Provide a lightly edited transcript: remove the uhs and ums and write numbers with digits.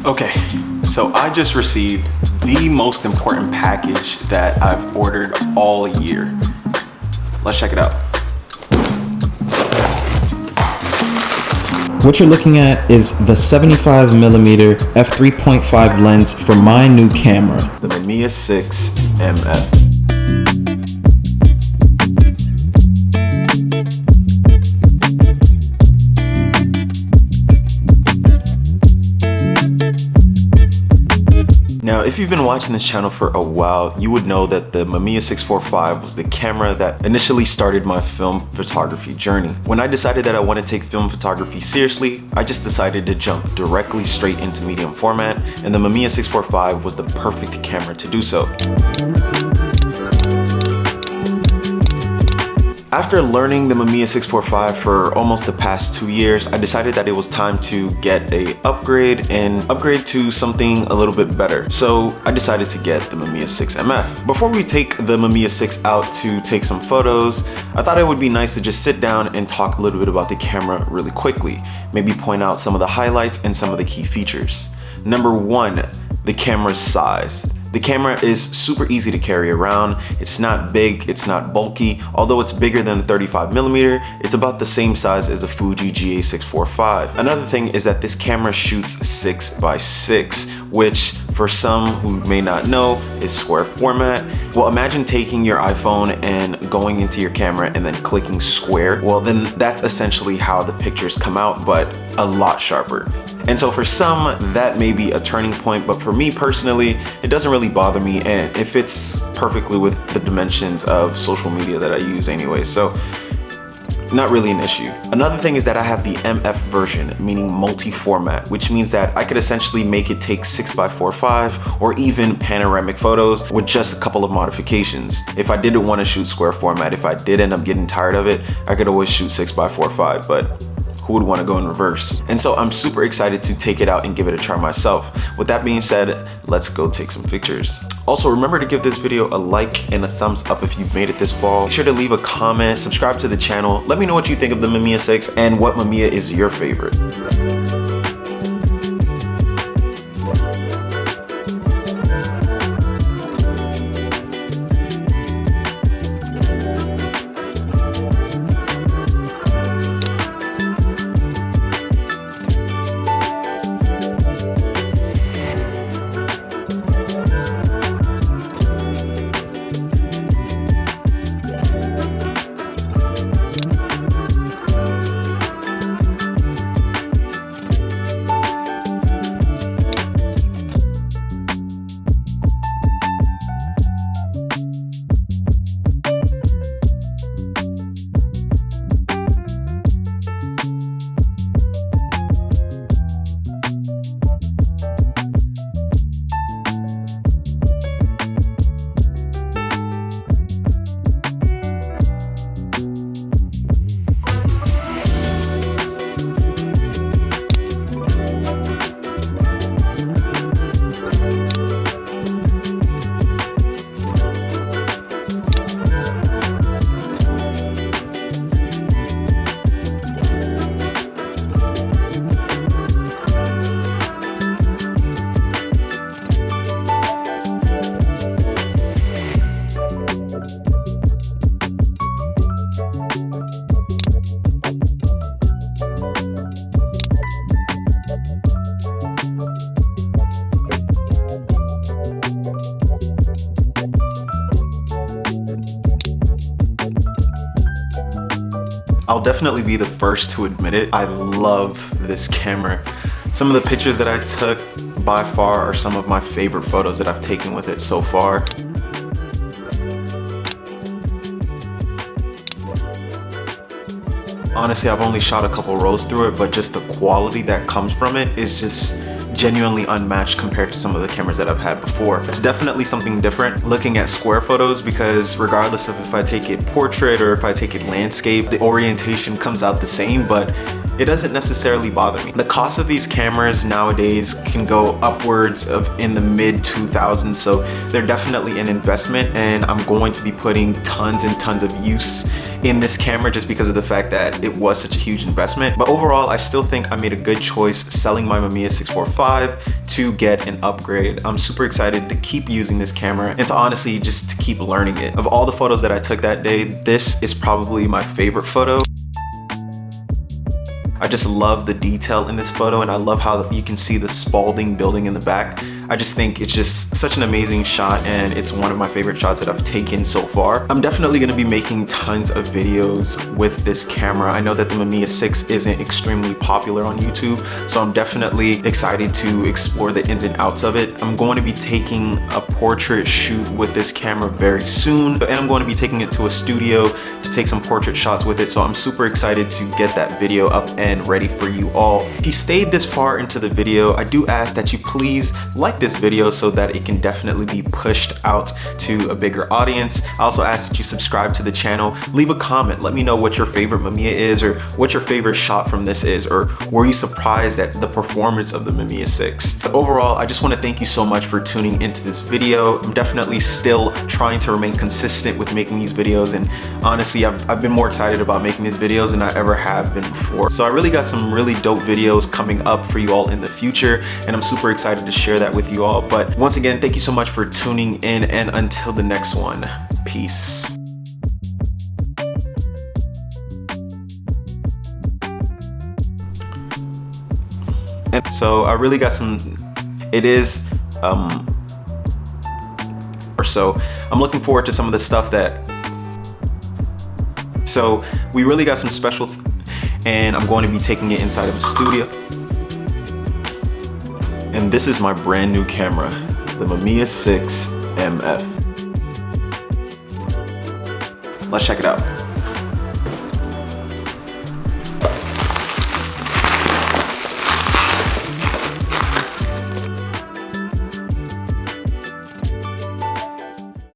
Okay, so I just received the most important package that I've ordered all year. Let's check it out. What you're looking at is the 75mm f3.5 lens for my new camera, The Mamiya 6 MF. Now, if you've been watching this channel for a while, you would know that the Mamiya 645 was the camera that initially started my film photography journey. When I decided that I want to take film photography seriously, I just decided to jump directly straight into medium format, and the Mamiya 645 was the perfect camera to do so. After learning the Mamiya 645 for almost the past 2 years, I decided that it was time to get an upgrade to something a little bit better. So I decided to get the Mamiya 6 MF. Before we take the Mamiya 6 out to take some photos, I thought it would be nice to just sit down and talk a little bit about the camera really quickly. Maybe point out some of the highlights and some of the key features. Number one, the camera's size. The camera is super easy to carry around. It's not big, it's not bulky. Although it's bigger than a 35mm, it's about the same size as a Fuji GA645. Another thing is that this camera shoots 6x6, which for some who may not know is square format. Well, imagine taking your iPhone and going into your camera and then clicking square. Well, then that's essentially how the pictures come out, but a lot sharper. And so for some, that may be a turning point, but for me personally, it doesn't really bother me, and it fits perfectly with the dimensions of social media that I use anyway, so not really an issue. Another thing is that I have the MF version, meaning multi-format, which means that I could essentially make it take 6x45 or even panoramic photos with just a couple of modifications. If I didn't want to shoot square format, if I did end up getting tired of it, I could always shoot 6x45, but who would want to go in reverse? And so I'm super excited to take it out and give it a try myself. With that being said, let's go take some pictures. Also, remember to give this video a like and a thumbs up if you've made it this far. Make sure to leave a comment, subscribe to the channel. Let me know what you think of the Mamiya 6 and what Mamiya is your favorite. I'll definitely be the first to admit it. I love this camera. Some of the pictures that I took by far are some of my favorite photos that I've taken with it so far. Honestly, I've only shot a couple rolls through it, but just the quality that comes from it is just genuinely unmatched compared to some of the cameras that I've had before. It's definitely something different looking at square photos, because regardless of if I take it portrait or if I take it landscape, the orientation comes out the same, but it doesn't necessarily bother me. The cost of these cameras nowadays can go upwards of in the mid 2000s, so they're definitely an investment, and I'm going to be putting tons and tons of use in this camera just because of the fact that it was such a huge investment. But overall, I still think I made a good choice selling my Mamiya 645 to get an upgrade. I'm super excited to keep using this camera and to honestly just to keep learning it. Of all the photos that I took that day, this is probably my favorite photo. I just love the detail in this photo, and I love how you can see the Spalding building in the back. I just think it's just such an amazing shot, and it's one of my favorite shots that I've taken so far. I'm definitely going to be making tons of videos with this camera. I know that the Mamiya 6 isn't extremely popular on YouTube, so I'm definitely excited to explore the ins and outs of it. I'm going to be taking a portrait shoot with this camera very soon, and I'm going to be taking it to a studio to take some portrait shots with it, so I'm super excited to get that video up and ready for you all. If you stayed this far into the video, I do ask that you please like this video so that it can definitely be pushed out to a bigger audience. I also ask that you subscribe to the channel, leave a comment, let me know what your favorite Mamiya is, or what your favorite shot from this is, or were you surprised at the performance of the Mamiya 6? But overall, I just want to thank you so much for tuning into this video. I'm definitely still trying to remain consistent with making these videos, and honestly, I've been more excited about making these videos than I ever have been before. So I really got some really dope videos coming up for you all in the future, and I'm super excited to share that with you all. But once again, thank you so much for tuning in, and until the next one, peace. And so I really got some, it is, so I'm looking forward to some of the stuff that, so we really got some special, and I'm going to be taking it inside of the studio. And this is my brand new camera, the Mamiya 6 MF. Let's check it out.